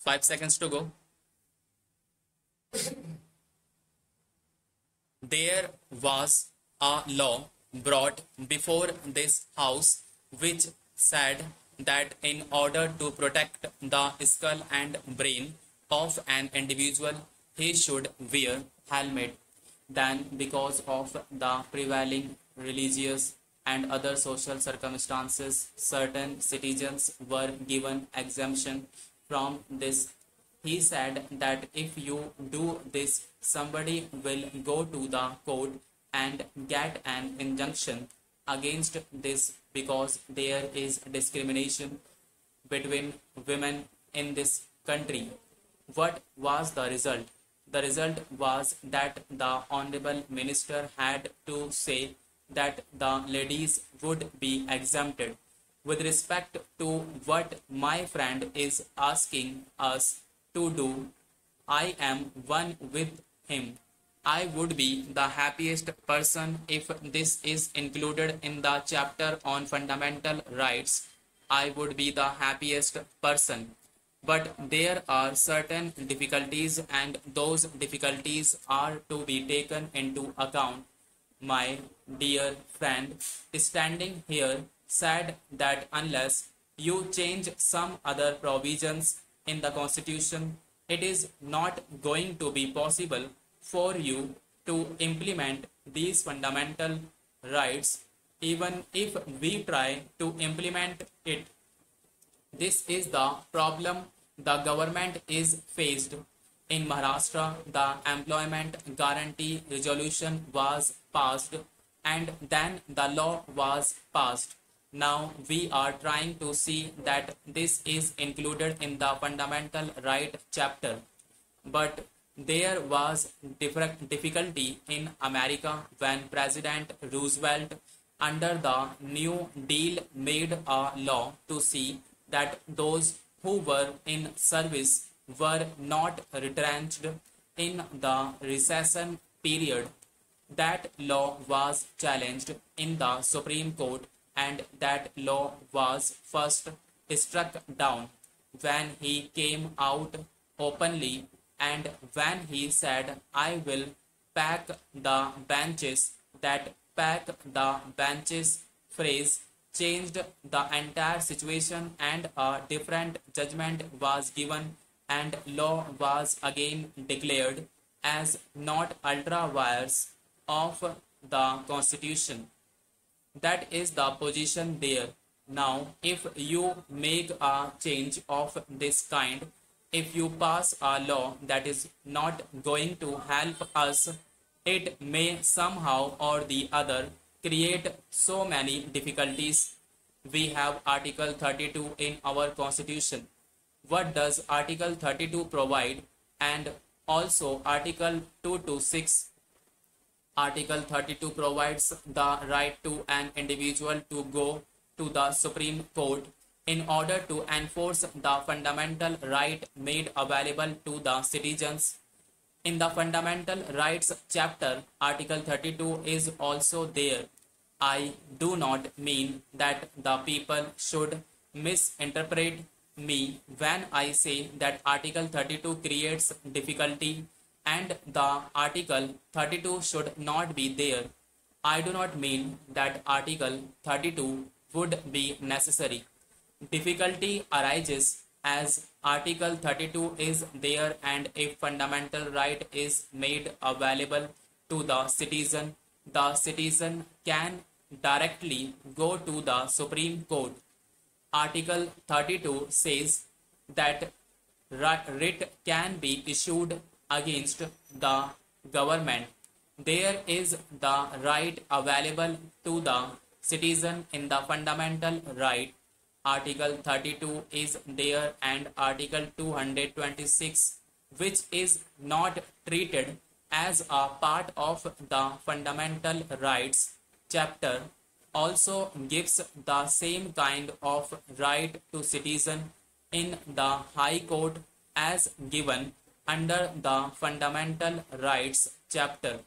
5 seconds to go. There was a law brought before this house which said that in order to protect the skull and brain of an individual, he should wear helmet. Then, because of the prevailing religious and other social circumstances, certain citizens were given exemption from this. He said that if you do this, somebody will go to the court and get an injunction against this because there is discrimination between women in this country. What was the result? The result was that the Honorable Minister had to say that the ladies would be exempted. With respect to what my friend is asking us to do, I am one with him. I would be the happiest person if this is included in the chapter on fundamental rights. I would be the happiest person. But there are certain difficulties, and those difficulties are to be taken into account. My dear friend standing here said that unless you change some other provisions in the Constitution, it is not going to be possible for you to implement these fundamental rights, even if we try to implement it. This is the problem the government is faced. In Maharashtra, the employment guarantee resolution was passed and then the law was passed. Now we are trying to see that this is included in the fundamental right chapter. But there was difficulty in America when President Roosevelt under the New Deal made a law to see that those who were in service were not retrenched in the recession period. That law was challenged in the Supreme Court, and that law was first struck down when he came out openly and when he said, I will pack the benches. That pack the benches phrase changed the entire situation, and a different judgment was given and law was again declared as not ultra vires of the Constitution. That is the position there. Now, if you make a change of this kind, if you pass a law that is not going to help us, it may somehow or the other create so many difficulties. We have Article 32 in our Constitution. What does Article 32 provide? And also Article 2 to 6. Article 32 provides the right to an individual to go to the Supreme Court in order to enforce the fundamental right made available to the citizens. In the Fundamental Rights chapter, Article 32 is also there. I do not mean that the people should misinterpret me when I say that Article 32 creates difficulty and the Article 32 should not be there. I do not mean that Article 32 would be necessary. Difficulty arises as Article 32 is there, and if fundamental right is made available to the citizen can directly go to the Supreme Court. Article 32 says that writ can be issued against the government. There is the right available to the citizen in the fundamental right. Article 32 is there, and Article 226, which is not treated as a part of the fundamental rights chapter, also gives the same kind of right to citizen in the High Court as given under the fundamental rights chapter.